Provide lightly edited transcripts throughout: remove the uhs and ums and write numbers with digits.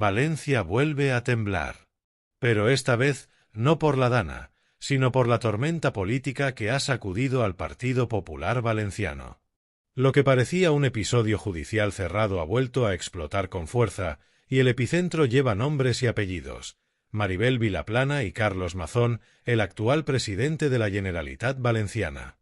Valencia vuelve a temblar. Pero esta vez no por la Dana, sino por la tormenta política que ha sacudido al Partido Popular Valenciano. Lo que parecía un episodio judicial cerrado ha vuelto a explotar con fuerza, y el epicentro lleva nombres y apellidos: Maribel Vilaplana y Carlos Mazón, el actual presidente de la Generalitat Valenciana.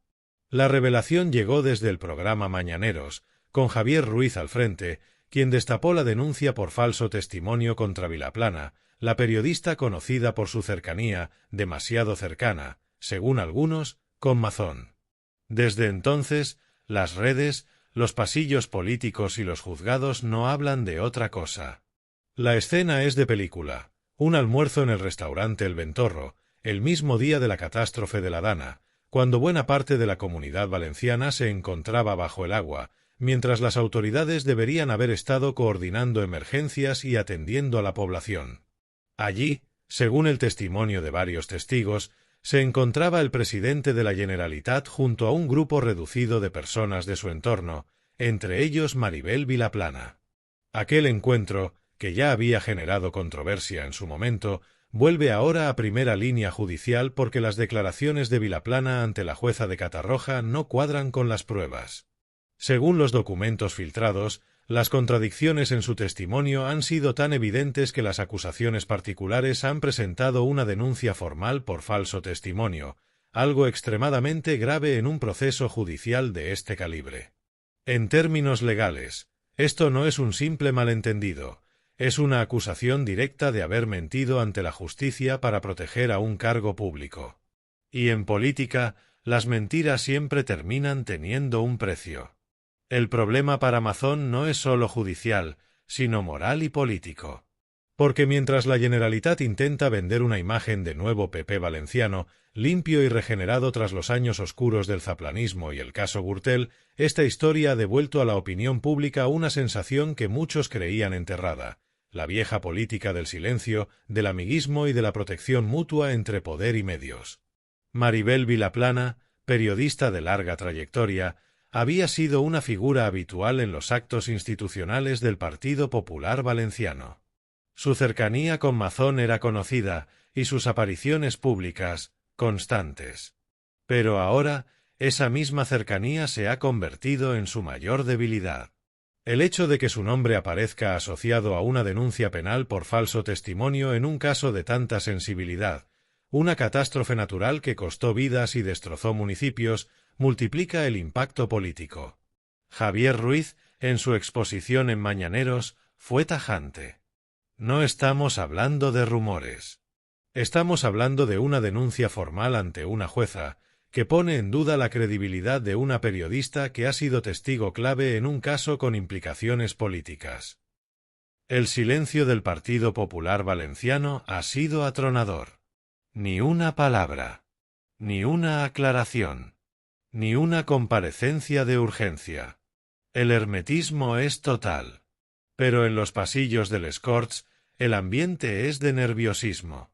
La revelación llegó desde el programa Mañaneros, con Javier Ruiz al frente, quien destapó la denuncia por falso testimonio contra Vilaplana, la periodista conocida por su cercanía, demasiado cercana, según algunos, con Mazón. Desde entonces, las redes, los pasillos políticos y los juzgados no hablan de otra cosa. La escena es de película: un almuerzo en el restaurante El Ventorro, el mismo día de la catástrofe de la Dana, cuando buena parte de la comunidad valenciana se encontraba bajo el agua, mientras las autoridades deberían haber estado coordinando emergencias y atendiendo a la población. Allí, según el testimonio de varios testigos, se encontraba el presidente de la Generalitat junto a un grupo reducido de personas de su entorno, entre ellos Maribel Vilaplana. Aquel encuentro, que ya había generado controversia en su momento, vuelve ahora a primera línea judicial porque las declaraciones de Vilaplana ante la jueza de Catarroja no cuadran con las pruebas. Según los documentos filtrados, las contradicciones en su testimonio han sido tan evidentes que las acusaciones particulares han presentado una denuncia formal por falso testimonio, algo extremadamente grave en un proceso judicial de este calibre. En términos legales, esto no es un simple malentendido, es una acusación directa de haber mentido ante la justicia para proteger a un cargo público. Y en política, las mentiras siempre terminan teniendo un precio. El problema para Mazón no es solo judicial, sino moral y político. Porque mientras la Generalitat intenta vender una imagen de nuevo PP valenciano, limpio y regenerado tras los años oscuros del zaplanismo y el caso Gürtel, esta historia ha devuelto a la opinión pública una sensación que muchos creían enterrada: la vieja política del silencio, del amiguismo y de la protección mutua entre poder y medios. Maribel Vilaplana, periodista de larga trayectoria, había sido una figura habitual en los actos institucionales del Partido Popular Valenciano. Su cercanía con Mazón era conocida y sus apariciones públicas, constantes. Pero ahora, esa misma cercanía se ha convertido en su mayor debilidad. El hecho de que su nombre aparezca asociado a una denuncia penal por falso testimonio en un caso de tanta sensibilidad, una catástrofe natural que costó vidas y destrozó municipios, multiplica el impacto político. Javier Ruiz, en su exposición en Mañaneros, fue tajante. No estamos hablando de rumores. Estamos hablando de una denuncia formal ante una jueza, que pone en duda la credibilidad de una periodista que ha sido testigo clave en un caso con implicaciones políticas. El silencio del Partido Popular Valenciano ha sido atronador. Ni una palabra, ni una aclaración, ni una comparecencia de urgencia. El hermetismo es total. Pero en los pasillos del Corts, el ambiente es de nerviosismo.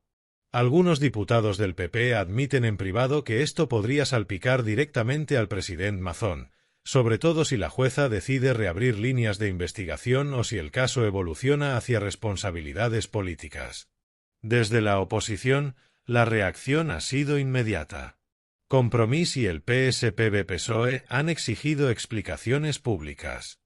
Algunos diputados del PP admiten en privado que esto podría salpicar directamente al presidente Mazón, sobre todo si la jueza decide reabrir líneas de investigación o si el caso evoluciona hacia responsabilidades políticas. Desde la oposición, la reacción ha sido inmediata. Compromís y el PSPV-PSOE han exigido explicaciones públicas.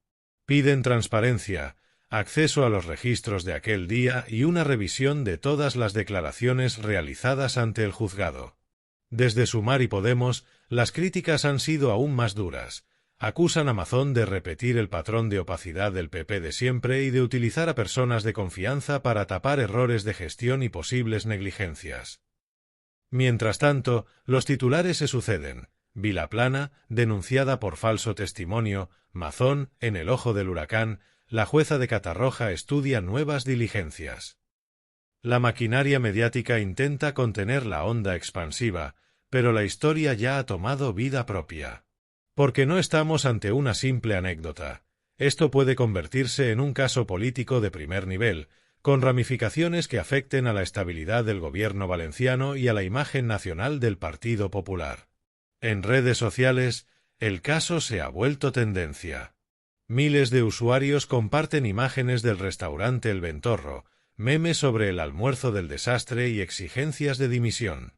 Piden transparencia, acceso a los registros de aquel día y una revisión de todas las declaraciones realizadas ante el juzgado. Desde Sumar y Podemos, las críticas han sido aún más duras. Acusan a Mazón de repetir el patrón de opacidad del PP de siempre y de utilizar a personas de confianza para tapar errores de gestión y posibles negligencias. Mientras tanto, los titulares se suceden: Vilaplana, denunciada por falso testimonio; Mazón, en el ojo del huracán; la jueza de Catarroja estudia nuevas diligencias. La maquinaria mediática intenta contener la onda expansiva, pero la historia ya ha tomado vida propia. Porque no estamos ante una simple anécdota. Esto puede convertirse en un caso político de primer nivel, con ramificaciones que afecten a la estabilidad del gobierno valenciano y a la imagen nacional del Partido Popular. En redes sociales, el caso se ha vuelto tendencia. Miles de usuarios comparten imágenes del restaurante El Ventorro, memes sobre el almuerzo del desastre y exigencias de dimisión.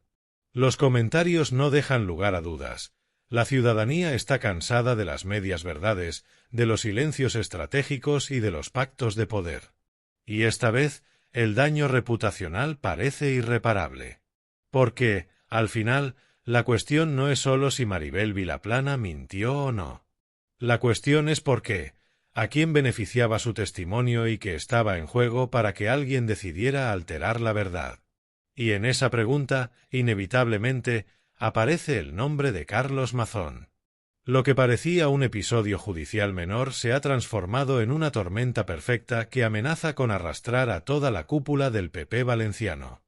Los comentarios no dejan lugar a dudas. La ciudadanía está cansada de las medias verdades, de los silencios estratégicos y de los pactos de poder. Y esta vez, el daño reputacional parece irreparable. Porque, al final, la cuestión no es solo si Maribel Vilaplana mintió o no. La cuestión es por qué, a quién beneficiaba su testimonio y qué estaba en juego para que alguien decidiera alterar la verdad. Y en esa pregunta, inevitablemente, aparece el nombre de Carlos Mazón. Lo que parecía un episodio judicial menor se ha transformado en una tormenta perfecta que amenaza con arrastrar a toda la cúpula del PP valenciano.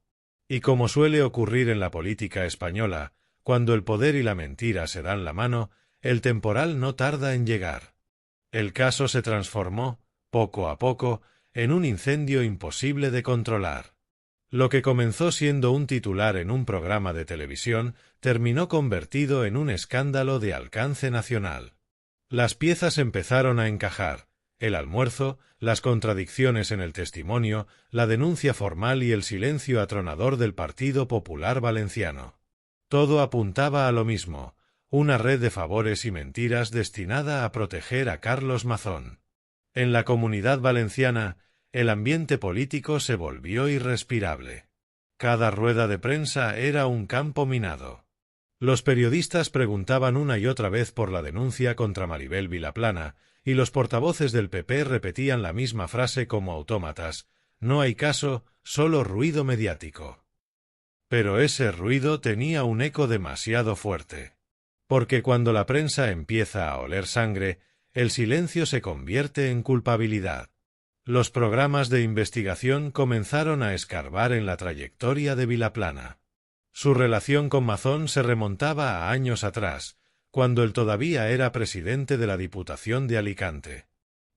Y como suele ocurrir en la política española, cuando el poder y la mentira se dan la mano, el temporal no tarda en llegar. El caso se transformó, poco a poco, en un incendio imposible de controlar. Lo que comenzó siendo un titular en un programa de televisión terminó convertido en un escándalo de alcance nacional. Las piezas empezaron a encajar: el almuerzo, las contradicciones en el testimonio, la denuncia formal y el silencio atronador del Partido Popular Valenciano. Todo apuntaba a lo mismo: una red de favores y mentiras destinada a proteger a Carlos Mazón. En la Comunidad Valenciana, el ambiente político se volvió irrespirable. Cada rueda de prensa era un campo minado. Los periodistas preguntaban una y otra vez por la denuncia contra Maribel Vilaplana, y los portavoces del PP repetían la misma frase como autómatas: no hay caso, solo ruido mediático. Pero ese ruido tenía un eco demasiado fuerte. Porque cuando la prensa empieza a oler sangre, el silencio se convierte en culpabilidad. Los programas de investigación comenzaron a escarbar en la trayectoria de Vilaplana. Su relación con Mazón se remontaba a años atrás, cuando él todavía era presidente de la Diputación de Alicante.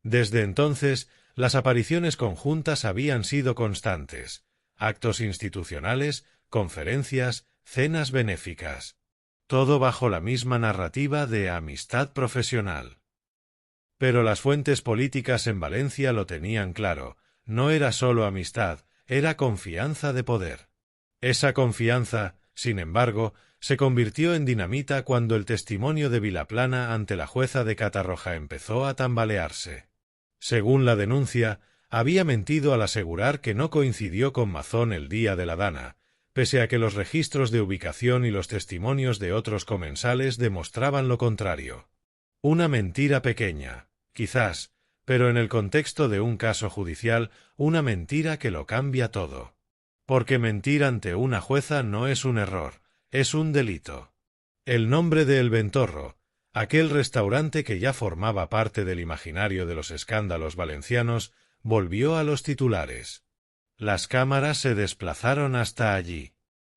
Desde entonces, las apariciones conjuntas habían sido constantes: actos institucionales, conferencias, cenas benéficas. Todo bajo la misma narrativa de amistad profesional. Pero las fuentes políticas en Valencia lo tenían claro: no era solo amistad, era confianza de poder. Esa confianza, sin embargo, se convirtió en dinamita cuando el testimonio de Vilaplana ante la jueza de Catarroja empezó a tambalearse. Según la denuncia, había mentido al asegurar que no coincidió con Mazón el día de la dana, pese a que los registros de ubicación y los testimonios de otros comensales demostraban lo contrario. Una mentira pequeña, quizás, pero en el contexto de un caso judicial, una mentira que lo cambia todo. Porque mentir ante una jueza no es un error, es un delito. El nombre de El Ventorro, aquel restaurante que ya formaba parte del imaginario de los escándalos valencianos, volvió a los titulares. Las cámaras se desplazaron hasta allí.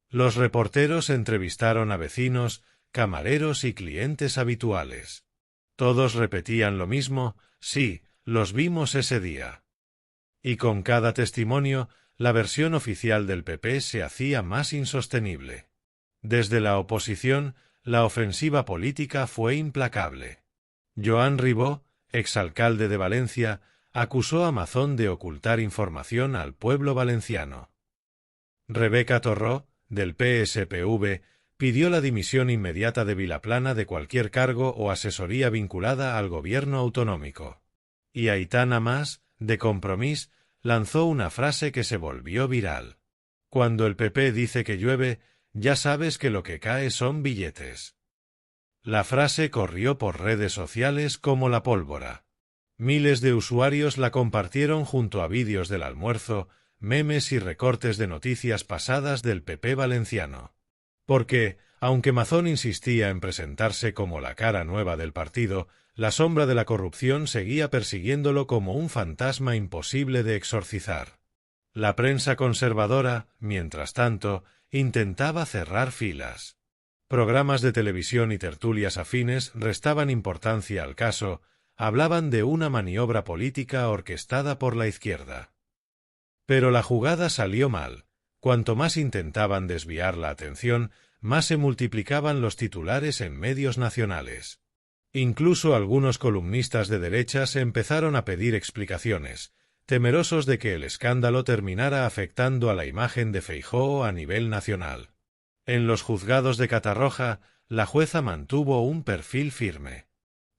Los reporteros entrevistaron a vecinos, camareros y clientes habituales. Todos repetían lo mismo: sí, los vimos ese día. Y con cada testimonio, la versión oficial del PP se hacía más insostenible. Desde la oposición, la ofensiva política fue implacable. Joan Ribó, exalcalde de Valencia, acusó a Mazón de ocultar información al pueblo valenciano. Rebeca Torró, del PSPV, pidió la dimisión inmediata de Vilaplana de cualquier cargo o asesoría vinculada al gobierno autonómico. Y Aitana Mas, de Compromís, lanzó una frase que se volvió viral: cuando el PP dice que llueve, ya sabes que lo que cae son billetes. La frase corrió por redes sociales como la pólvora. Miles de usuarios la compartieron junto a vídeos del almuerzo, memes y recortes de noticias pasadas del PP valenciano. Porque, aunque Mazón insistía en presentarse como la cara nueva del partido, la sombra de la corrupción seguía persiguiéndolo como un fantasma imposible de exorcizar. La prensa conservadora, mientras tanto, intentaba cerrar filas. Programas de televisión y tertulias afines restaban importancia al caso, hablaban de una maniobra política orquestada por la izquierda. Pero la jugada salió mal. Cuanto más intentaban desviar la atención, más se multiplicaban los titulares en medios nacionales. Incluso algunos columnistas de derechas empezaron a pedir explicaciones, temerosos de que el escándalo terminara afectando a la imagen de Feijóo a nivel nacional. En los juzgados de Catarroja, la jueza mantuvo un perfil firme.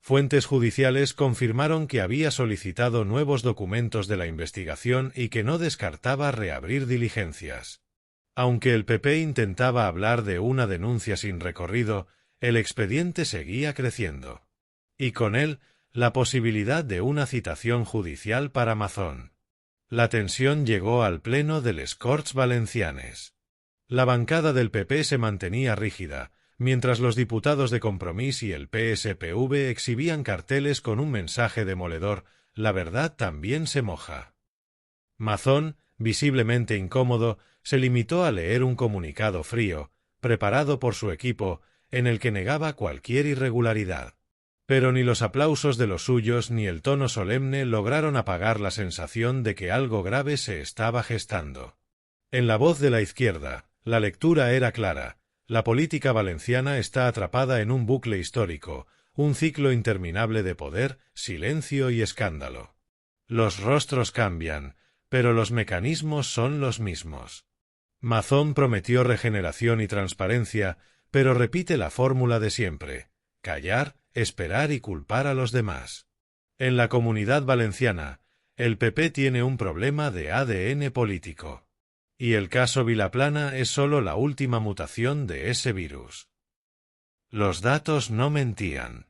Fuentes judiciales confirmaron que había solicitado nuevos documentos de la investigación y que no descartaba reabrir diligencias. Aunque el PP intentaba hablar de una denuncia sin recorrido, el expediente seguía creciendo. Y con él, la posibilidad de una citación judicial para Mazón. La tensión llegó al pleno de les Corts Valencianes. La bancada del PP se mantenía rígida, mientras los diputados de Compromís y el PSPV exhibían carteles con un mensaje demoledor: «La verdad también se moja». Mazón, visiblemente incómodo, se limitó a leer un comunicado frío, preparado por su equipo, en el que negaba cualquier irregularidad. Pero ni los aplausos de los suyos ni el tono solemne lograron apagar la sensación de que algo grave se estaba gestando. En la voz de la izquierda, la lectura era clara: la política valenciana está atrapada en un bucle histórico, un ciclo interminable de poder, silencio y escándalo. Los rostros cambian, pero los mecanismos son los mismos. Mazón prometió regeneración y transparencia, pero repite la fórmula de siempre: callar, esperar y culpar a los demás. En la Comunidad Valenciana, el PP tiene un problema de ADN político. Y el caso Vilaplana es solo la última mutación de ese virus. Los datos no mentían.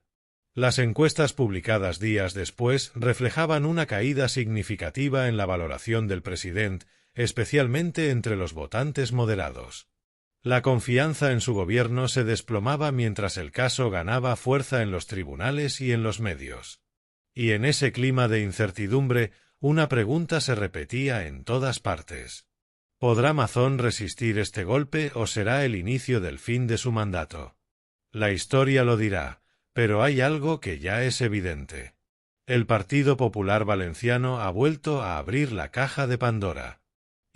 Las encuestas publicadas días después reflejaban una caída significativa en la valoración del presidente, especialmente entre los votantes moderados. La confianza en su gobierno se desplomaba mientras el caso ganaba fuerza en los tribunales y en los medios. Y en ese clima de incertidumbre, una pregunta se repetía en todas partes: ¿podrá Mazón resistir este golpe o será el inicio del fin de su mandato? La historia lo dirá, pero hay algo que ya es evidente. El Partido Popular Valenciano ha vuelto a abrir la caja de Pandora.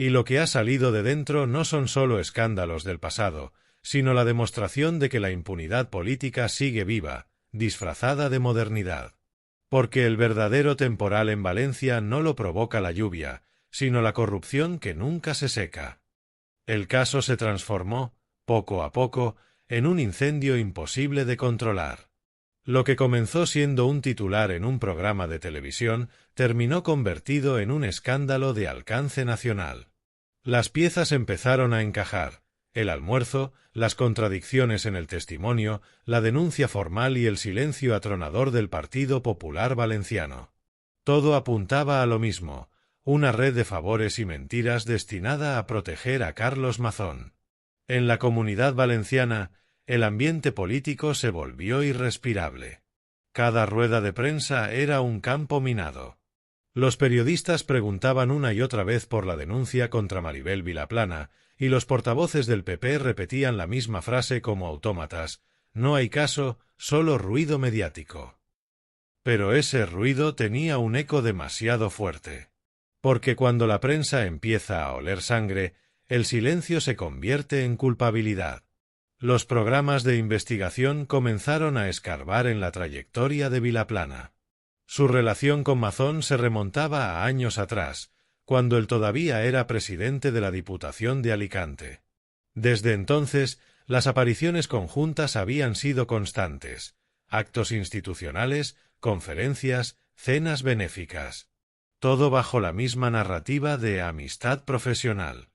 Y lo que ha salido de dentro no son solo escándalos del pasado, sino la demostración de que la impunidad política sigue viva, disfrazada de modernidad. Porque el verdadero temporal en Valencia no lo provoca la lluvia, sino la corrupción que nunca se seca. El caso se transformó, poco a poco, en un incendio imposible de controlar. Lo que comenzó siendo un titular en un programa de televisión terminó convertido en un escándalo de alcance nacional. Las piezas empezaron a encajar: el almuerzo, las contradicciones en el testimonio, la denuncia formal y el silencio atronador del Partido Popular Valenciano. Todo apuntaba a lo mismo: una red de favores y mentiras destinada a proteger a Carlos Mazón. En la Comunidad Valenciana, el ambiente político se volvió irrespirable. Cada rueda de prensa era un campo minado. Los periodistas preguntaban una y otra vez por la denuncia contra Maribel Vilaplana, y los portavoces del PP repetían la misma frase como autómatas: no hay caso, solo ruido mediático. Pero ese ruido tenía un eco demasiado fuerte. Porque cuando la prensa empieza a oler sangre, el silencio se convierte en culpabilidad. Los programas de investigación comenzaron a escarbar en la trayectoria de Vilaplana. Su relación con Mazón se remontaba a años atrás, cuando él todavía era presidente de la Diputación de Alicante. Desde entonces, las apariciones conjuntas habían sido constantes: actos institucionales, conferencias, cenas benéficas. Todo bajo la misma narrativa de amistad profesional.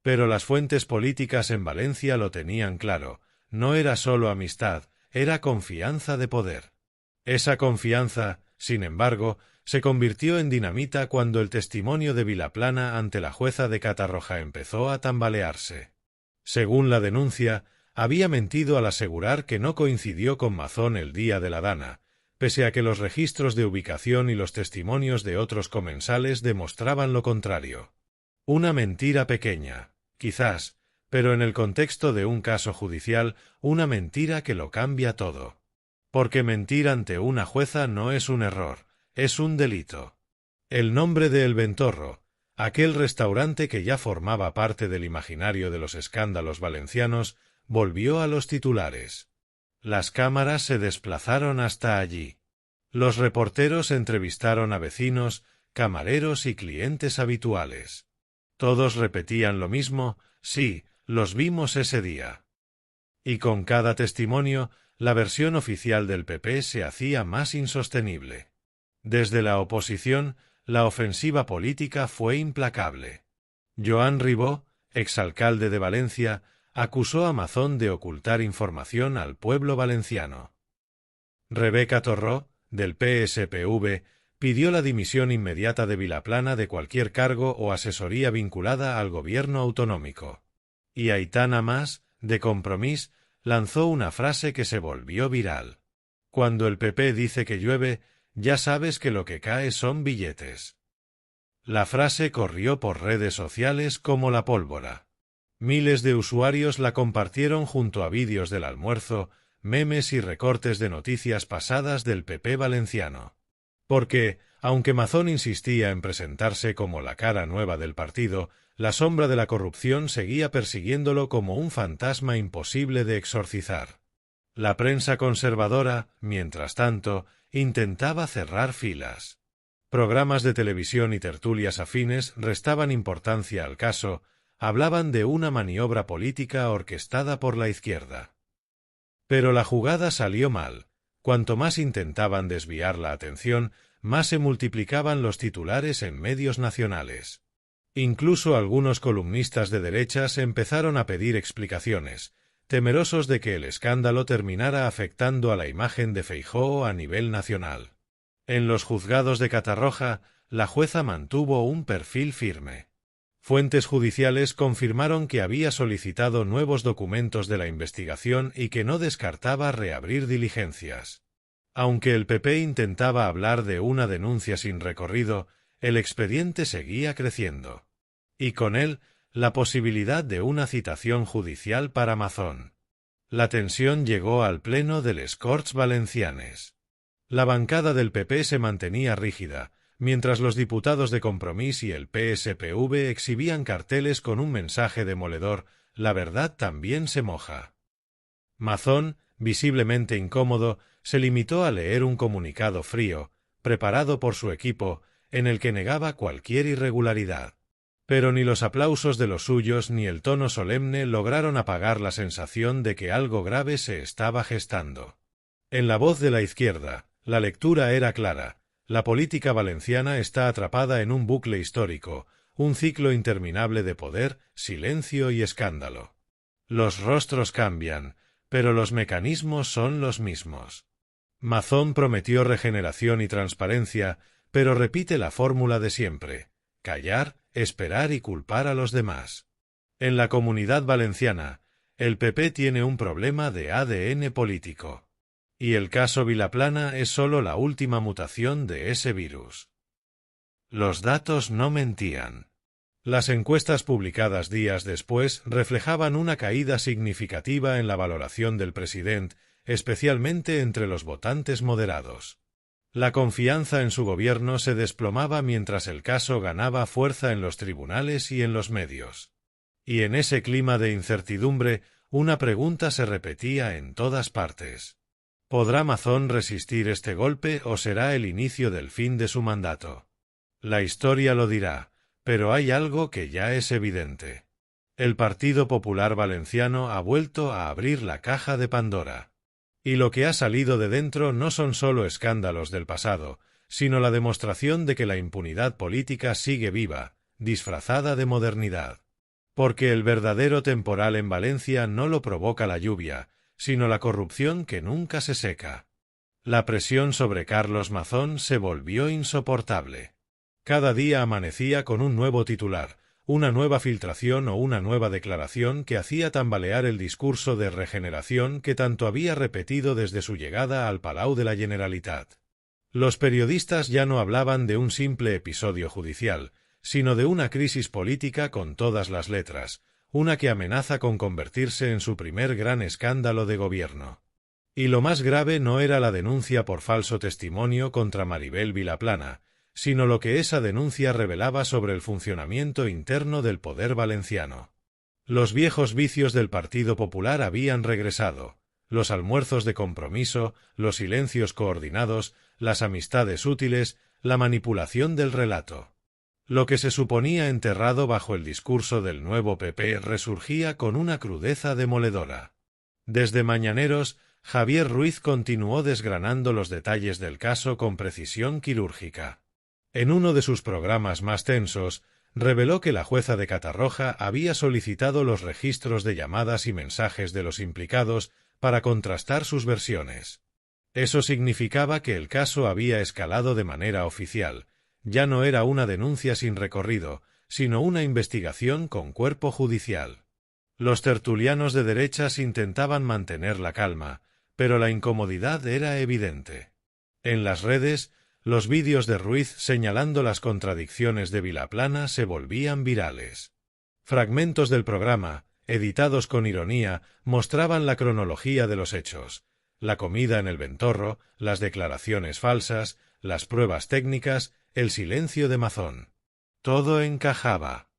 Pero las fuentes políticas en Valencia lo tenían claro: no era solo amistad, era confianza de poder. Esa confianza, sin embargo, se convirtió en dinamita cuando el testimonio de Vilaplana ante la jueza de Catarroja empezó a tambalearse. Según la denuncia, había mentido al asegurar que no coincidió con Mazón el día de la Dana, pese a que los registros de ubicación y los testimonios de otros comensales demostraban lo contrario. Una mentira pequeña, quizás, pero en el contexto de un caso judicial, una mentira que lo cambia todo. Porque mentir ante una jueza no es un error, es un delito. El nombre de El Ventorro, aquel restaurante que ya formaba parte del imaginario de los escándalos valencianos, volvió a los titulares. Las cámaras se desplazaron hasta allí. Los reporteros entrevistaron a vecinos, camareros y clientes habituales. Todos repetían lo mismo: sí, los vimos ese día. Y con cada testimonio, la versión oficial del PP se hacía más insostenible. Desde la oposición, la ofensiva política fue implacable. Joan Ribó, exalcalde de Valencia, acusó a Mazón de ocultar información al pueblo valenciano. Rebeca Torró, del PSPV, pidió la dimisión inmediata de Vilaplana de cualquier cargo o asesoría vinculada al gobierno autonómico. Y Aitana Mas, de Compromís, lanzó una frase que se volvió viral: «Cuando el PP dice que llueve, ya sabes que lo que cae son billetes». La frase corrió por redes sociales como la pólvora. Miles de usuarios la compartieron junto a vídeos del almuerzo, memes y recortes de noticias pasadas del PP valenciano. Porque, aunque Mazón insistía en presentarse como la cara nueva del partido, la sombra de la corrupción seguía persiguiéndolo como un fantasma imposible de exorcizar. La prensa conservadora, mientras tanto, intentaba cerrar filas. Programas de televisión y tertulias afines restaban importancia al caso, hablaban de una maniobra política orquestada por la izquierda. Pero la jugada salió mal. Cuanto más intentaban desviar la atención, más se multiplicaban los titulares en medios nacionales. Incluso algunos columnistas de derechas empezaron a pedir explicaciones, temerosos de que el escándalo terminara afectando a la imagen de Feijóo a nivel nacional. En los juzgados de Catarroja, la jueza mantuvo un perfil firme. Fuentes judiciales confirmaron que había solicitado nuevos documentos de la investigación y que no descartaba reabrir diligencias. Aunque el PP intentaba hablar de una denuncia sin recorrido, el expediente seguía creciendo. Y con él, la posibilidad de una citación judicial para Mazón. La tensión llegó al pleno del Corts Valencianes. La bancada del PP se mantenía rígida, mientras los diputados de Compromís y el PSPV exhibían carteles con un mensaje demoledor: «La verdad también se moja». Mazón, visiblemente incómodo, se limitó a leer un comunicado frío, preparado por su equipo, en el que negaba cualquier irregularidad. Pero ni los aplausos de los suyos ni el tono solemne lograron apagar la sensación de que algo grave se estaba gestando. En la voz de la izquierda, la lectura era clara: la política valenciana está atrapada en un bucle histórico, un ciclo interminable de poder, silencio y escándalo. Los rostros cambian, pero los mecanismos son los mismos. Mazón prometió regeneración y transparencia, pero repite la fórmula de siempre: callar, esperar y culpar a los demás. En la Comunidad Valenciana, el PP tiene un problema de ADN político. Y el caso Vilaplana es solo la última mutación de ese virus. Los datos no mentían. Las encuestas publicadas días después reflejaban una caída significativa en la valoración del presidente, especialmente entre los votantes moderados. La confianza en su gobierno se desplomaba mientras el caso ganaba fuerza en los tribunales y en los medios. Y en ese clima de incertidumbre, una pregunta se repetía en todas partes: ¿podrá Mazón resistir este golpe o será el inicio del fin de su mandato? La historia lo dirá, pero hay algo que ya es evidente. El Partido Popular Valenciano ha vuelto a abrir la caja de Pandora. Y lo que ha salido de dentro no son solo escándalos del pasado, sino la demostración de que la impunidad política sigue viva, disfrazada de modernidad. Porque el verdadero temporal en Valencia no lo provoca la lluvia, sino la corrupción que nunca se seca. La presión sobre Carlos Mazón se volvió insoportable. Cada día amanecía con un nuevo titular, una nueva filtración o una nueva declaración que hacía tambalear el discurso de regeneración que tanto había repetido desde su llegada al Palau de la Generalitat. Los periodistas ya no hablaban de un simple episodio judicial, sino de una crisis política con todas las letras, una que amenaza con convertirse en su primer gran escándalo de gobierno. Y lo más grave no era la denuncia por falso testimonio contra Maribel Vilaplana, sino lo que esa denuncia revelaba sobre el funcionamiento interno del poder valenciano. Los viejos vicios del Partido Popular habían regresado: los almuerzos de compromiso, los silencios coordinados, las amistades útiles, la manipulación del relato. Lo que se suponía enterrado bajo el discurso del nuevo PP resurgía con una crudeza demoledora. Desde Mañaneros, Javier Ruiz continuó desgranando los detalles del caso con precisión quirúrgica. En uno de sus programas más tensos, reveló que la jueza de Catarroja había solicitado los registros de llamadas y mensajes de los implicados para contrastar sus versiones. Eso significaba que el caso había escalado de manera oficial. Ya no era una denuncia sin recorrido, sino una investigación con cuerpo judicial. Los tertulianos de derechas intentaban mantener la calma, pero la incomodidad era evidente. En las redes, los vídeos de Ruiz señalando las contradicciones de Vilaplana se volvían virales. Fragmentos del programa, editados con ironía, mostraban la cronología de los hechos: la comida en el Ventorro, las declaraciones falsas, las pruebas técnicas, el silencio de Mazón. Todo encajaba.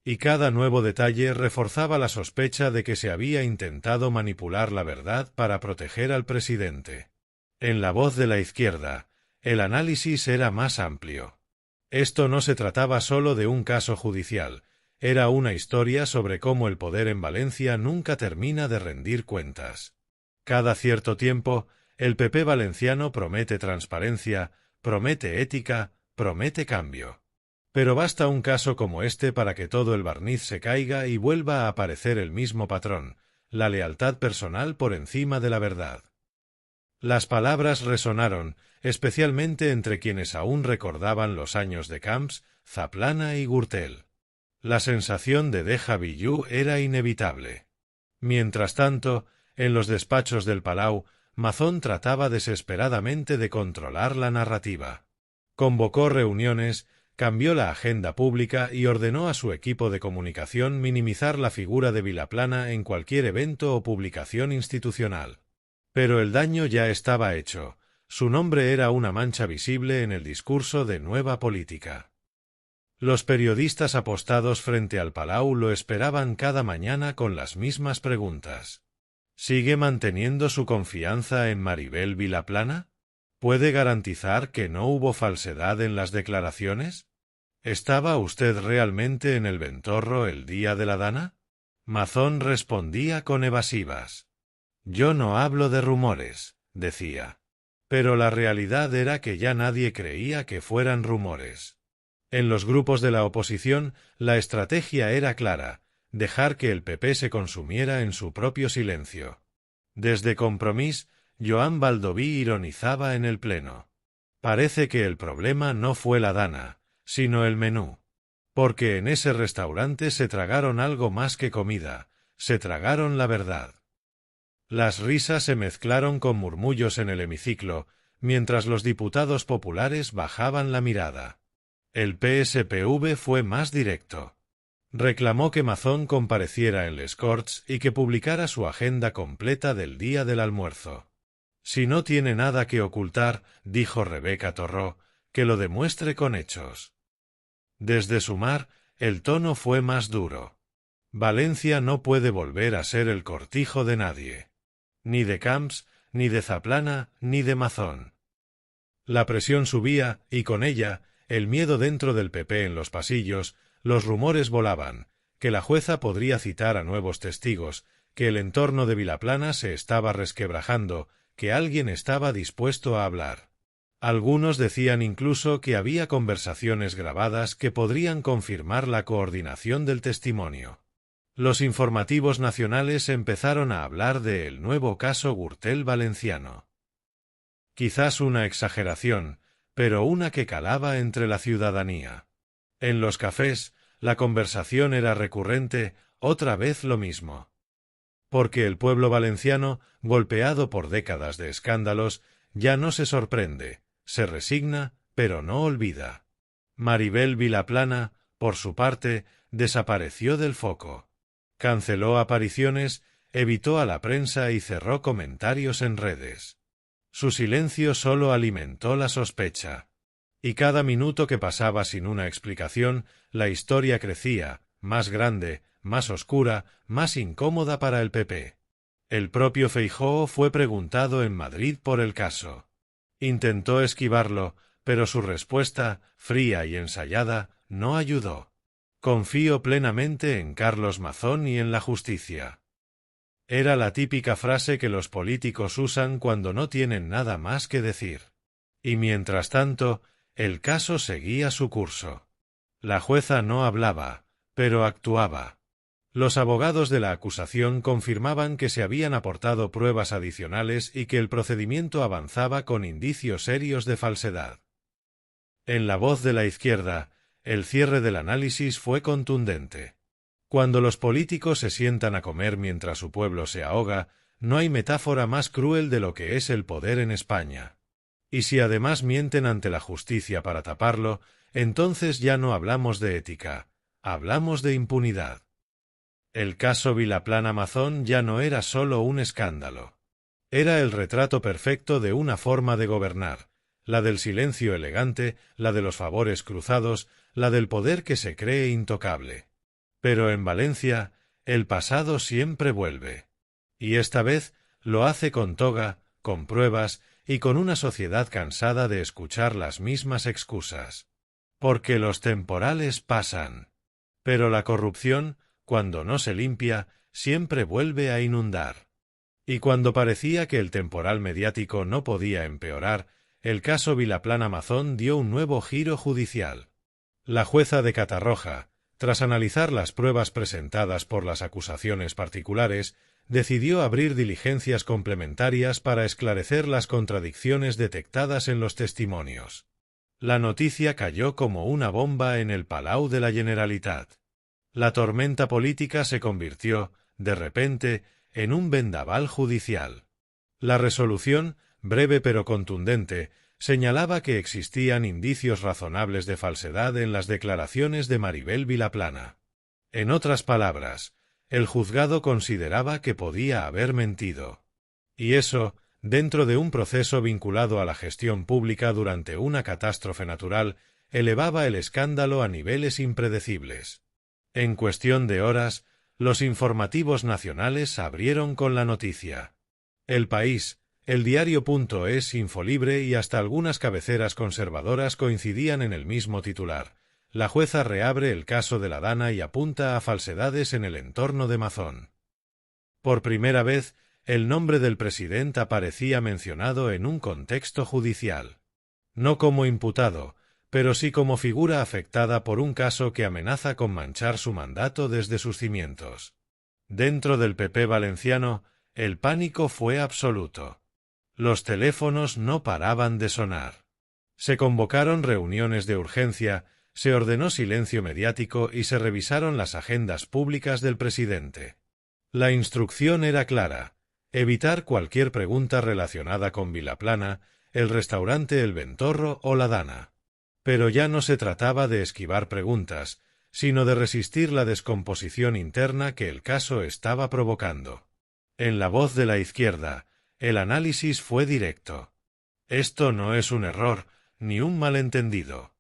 Y cada nuevo detalle reforzaba la sospecha de que se había intentado manipular la verdad para proteger al presidente. En La Voz de la Izquierda, el análisis era más amplio. Esto no se trataba solo de un caso judicial, era una historia sobre cómo el poder en Valencia nunca termina de rendir cuentas. Cada cierto tiempo, el PP valenciano promete transparencia, promete ética, promete cambio. Pero basta un caso como este para que todo el barniz se caiga y vuelva a aparecer el mismo patrón, la lealtad personal por encima de la verdad. Las palabras resonaron, especialmente entre quienes aún recordaban los años de Camps, Zaplana y Gürtel. La sensación de déjà vu era inevitable. Mientras tanto, en los despachos del Palau, Mazón trataba desesperadamente de controlar la narrativa. Convocó reuniones, cambió la agenda pública y ordenó a su equipo de comunicación minimizar la figura de Vilaplana en cualquier evento o publicación institucional. Pero el daño ya estaba hecho. Su nombre era una mancha visible en el discurso de Nueva Política. Los periodistas apostados frente al Palau lo esperaban cada mañana con las mismas preguntas. ¿Sigue manteniendo su confianza en Maribel Vilaplana? ¿Puede garantizar que no hubo falsedad en las declaraciones? ¿Estaba usted realmente en el Ventorro el día de la Dana? Mazón respondía con evasivas. Yo no hablo de rumores, decía. Pero la realidad era que ya nadie creía que fueran rumores. En los grupos de la oposición, la estrategia era clara: dejar que el PP se consumiera en su propio silencio. Desde Compromís, Joan Baldoví ironizaba en el pleno. Parece que el problema no fue la Dana, sino el menú. Porque en ese restaurante se tragaron algo más que comida, se tragaron la verdad. Las risas se mezclaron con murmullos en el hemiciclo, mientras los diputados populares bajaban la mirada. El PSPV fue más directo. Reclamó que Mazón compareciera en Les Corts y que publicara su agenda completa del día del almuerzo. Si no tiene nada que ocultar, dijo Rebeca Torró, que lo demuestre con hechos. Desde Sumar, el tono fue más duro. Valencia no puede volver a ser el cortijo de nadie. Ni de Camps, ni de Zaplana, ni de Mazón. La presión subía, y con ella, el miedo dentro del PP en los pasillos. Los rumores volaban, que la jueza podría citar a nuevos testigos, que el entorno de Vilaplana se estaba resquebrajando, que alguien estaba dispuesto a hablar. Algunos decían incluso que había conversaciones grabadas que podrían confirmar la coordinación del testimonio. Los informativos nacionales empezaron a hablar de el nuevo caso Gürtel valenciano. Quizás una exageración, pero una que calaba entre la ciudadanía. En los cafés, la conversación era recurrente, otra vez lo mismo. Porque el pueblo valenciano, golpeado por décadas de escándalos, ya no se sorprende, se resigna, pero no olvida. Maribel Vilaplana, por su parte, desapareció del foco. Canceló apariciones, evitó a la prensa y cerró comentarios en redes. Su silencio solo alimentó la sospecha. Y cada minuto que pasaba sin una explicación, la historia crecía, más grande, más oscura, más incómoda para el PP. El propio Feijóo fue preguntado en Madrid por el caso. Intentó esquivarlo, pero su respuesta, fría y ensayada, no ayudó. Confío plenamente en Carlos Mazón y en la justicia. Era la típica frase que los políticos usan cuando no tienen nada más que decir. Y mientras tanto, el caso seguía su curso. La jueza no hablaba, pero actuaba. Los abogados de la acusación confirmaban que se habían aportado pruebas adicionales y que el procedimiento avanzaba con indicios serios de falsedad. En La Voz de la Izquierda, el cierre del análisis fue contundente. Cuando los políticos se sientan a comer mientras su pueblo se ahoga, no hay metáfora más cruel de lo que es el poder en España. Y si además mienten ante la justicia para taparlo, entonces ya no hablamos de ética, hablamos de impunidad. El caso Vilaplana-Mazón ya no era solo un escándalo. Era el retrato perfecto de una forma de gobernar, la del silencio elegante, la de los favores cruzados, la del poder que se cree intocable. Pero en Valencia, el pasado siempre vuelve. Y esta vez lo hace con toga, con pruebas y con una sociedad cansada de escuchar las mismas excusas. Porque los temporales pasan. Pero la corrupción, cuando no se limpia, siempre vuelve a inundar. Y cuando parecía que el temporal mediático no podía empeorar, el caso Vilaplana-Mazón dio un nuevo giro judicial. La jueza de Catarroja, tras analizar las pruebas presentadas por las acusaciones particulares, decidió abrir diligencias complementarias para esclarecer las contradicciones detectadas en los testimonios. La noticia cayó como una bomba en el Palau de la Generalitat. La tormenta política se convirtió, de repente, en un vendaval judicial. La resolución, breve pero contundente, señalaba que existían indicios razonables de falsedad en las declaraciones de Maribel Vilaplana. En otras palabras, el juzgado consideraba que podía haber mentido. Y eso, dentro de un proceso vinculado a la gestión pública durante una catástrofe natural, elevaba el escándalo a niveles impredecibles. En cuestión de horas, los informativos nacionales abrieron con la noticia. El País, el Diario.es, Infolibre y hasta algunas cabeceras conservadoras coincidían en el mismo titular. La jueza reabre el caso de la Dana y apunta a falsedades en el entorno de Mazón. Por primera vez, el nombre del presidente aparecía mencionado en un contexto judicial. No como imputado, pero sí como figura afectada por un caso que amenaza con manchar su mandato desde sus cimientos. Dentro del PP valenciano, el pánico fue absoluto. Los teléfonos no paraban de sonar. Se convocaron reuniones de urgencia, se ordenó silencio mediático y se revisaron las agendas públicas del presidente. La instrucción era clara: evitar cualquier pregunta relacionada con Vilaplana, el restaurante El Ventorro o la Dana. Pero ya no se trataba de esquivar preguntas, sino de resistir la descomposición interna que el caso estaba provocando. En La Voz de la Izquierda, el análisis fue directo. Esto no es un error, ni un malentendido.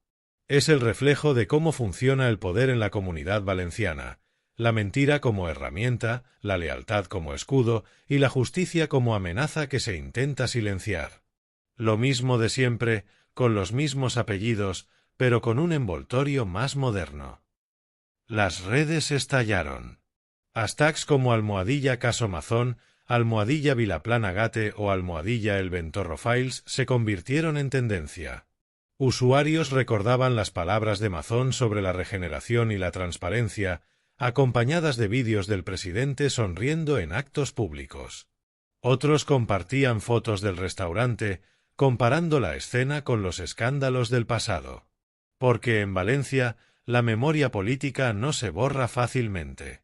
Es el reflejo de cómo funciona el poder en la Comunidad Valenciana, la mentira como herramienta, la lealtad como escudo y la justicia como amenaza que se intenta silenciar. Lo mismo de siempre, con los mismos apellidos, pero con un envoltorio más moderno. Las redes estallaron. Hashtags como #Caso Mazón, #Vilaplana-Gate o #El Ventorro Files se convirtieron en tendencia. Usuarios recordaban las palabras de Mazón sobre la regeneración y la transparencia, acompañadas de vídeos del presidente sonriendo en actos públicos. Otros compartían fotos del restaurante, comparando la escena con los escándalos del pasado. Porque en Valencia, la memoria política no se borra fácilmente.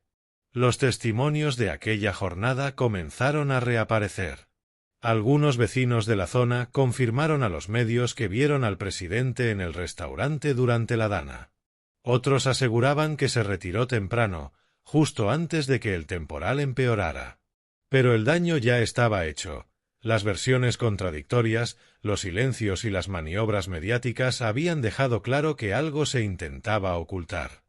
Los testimonios de aquella jornada comenzaron a reaparecer. Algunos vecinos de la zona confirmaron a los medios que vieron al presidente en el restaurante durante la Dana. Otros aseguraban que se retiró temprano, justo antes de que el temporal empeorara. Pero el daño ya estaba hecho. Las versiones contradictorias, los silencios y las maniobras mediáticas habían dejado claro que algo se intentaba ocultar.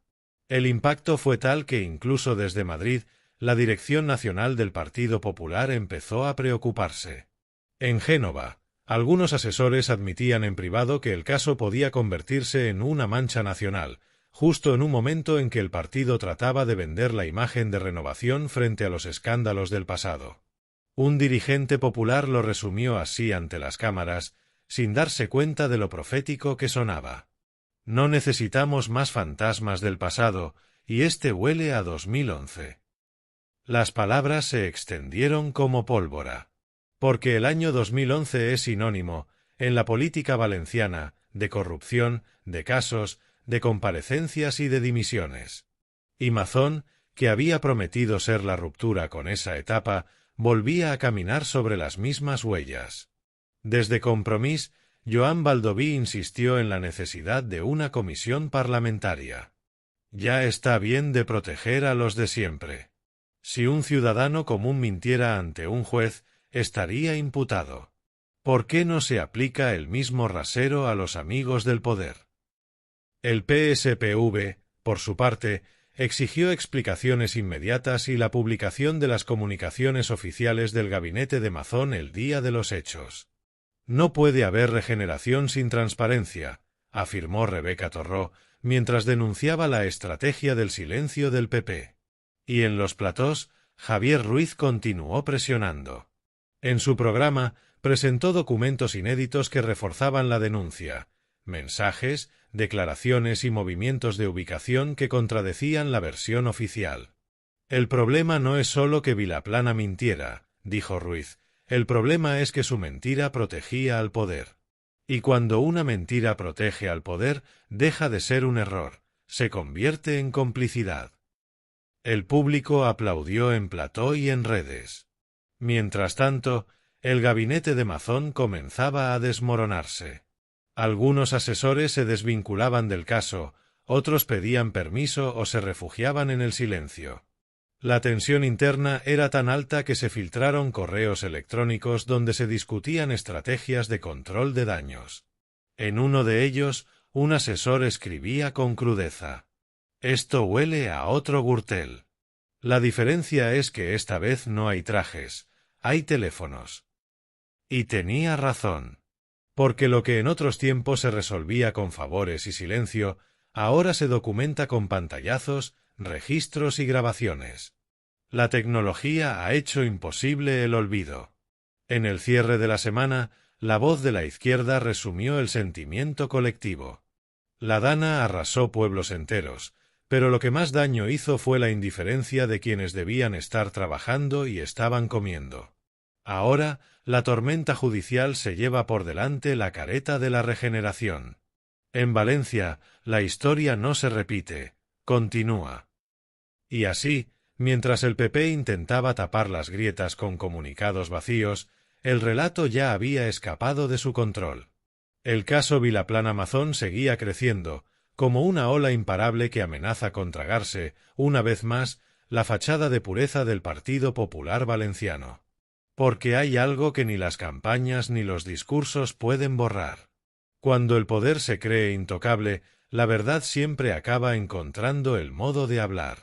El impacto fue tal que incluso desde Madrid, la dirección nacional del Partido Popular empezó a preocuparse. En Génova, algunos asesores admitían en privado que el caso podía convertirse en una mancha nacional, justo en un momento en que el partido trataba de vender la imagen de renovación frente a los escándalos del pasado. Un dirigente popular lo resumió así ante las cámaras, sin darse cuenta de lo profético que sonaba. No necesitamos más fantasmas del pasado, y este huele a 2011. Las palabras se extendieron como pólvora. Porque el año 2011 es sinónimo, en la política valenciana, de corrupción, de casos, de comparecencias y de dimisiones. Y Mazón, que había prometido ser la ruptura con esa etapa, volvía a caminar sobre las mismas huellas. Desde Compromís, Joan Baldoví insistió en la necesidad de una comisión parlamentaria. Ya está bien de proteger a los de siempre. Si un ciudadano común mintiera ante un juez, estaría imputado. ¿Por qué no se aplica el mismo rasero a los amigos del poder? El PSPV, por su parte, exigió explicaciones inmediatas y la publicación de las comunicaciones oficiales del gabinete de Mazón el día de los hechos. No puede haber regeneración sin transparencia, afirmó Rebeca Torró, mientras denunciaba la estrategia del silencio del PP. Y en los platós, Javier Ruiz continuó presionando. En su programa, presentó documentos inéditos que reforzaban la denuncia, mensajes, declaraciones y movimientos de ubicación que contradecían la versión oficial. El problema no es solo que Vilaplana mintiera, dijo Ruiz, el problema es que su mentira protegía al poder. Y cuando una mentira protege al poder, deja de ser un error, se convierte en complicidad. El público aplaudió en plató y en redes. Mientras tanto, el gabinete de Mazón comenzaba a desmoronarse. Algunos asesores se desvinculaban del caso, otros pedían permiso o se refugiaban en el silencio. La tensión interna era tan alta que se filtraron correos electrónicos donde se discutían estrategias de control de daños. En uno de ellos, un asesor escribía con crudeza: «Esto huele a otro Gürtel. La diferencia es que esta vez no hay trajes, hay teléfonos». Y tenía razón. Porque lo que en otros tiempos se resolvía con favores y silencio, ahora se documenta con pantallazos, registros y grabaciones. La tecnología ha hecho imposible el olvido. En el cierre de la semana, la Voz de la Izquierda resumió el sentimiento colectivo. La Dana arrasó pueblos enteros, pero lo que más daño hizo fue la indiferencia de quienes debían estar trabajando y estaban comiendo. Ahora, la tormenta judicial se lleva por delante la careta de la regeneración. En Valencia, la historia no se repite, continúa. Y así, mientras el PP intentaba tapar las grietas con comunicados vacíos, el relato ya había escapado de su control. El caso Vilaplana Mazón seguía creciendo, como una ola imparable que amenaza con tragarse, una vez más, la fachada de pureza del Partido Popular Valenciano. Porque hay algo que ni las campañas ni los discursos pueden borrar. Cuando el poder se cree intocable, la verdad siempre acaba encontrando el modo de hablar.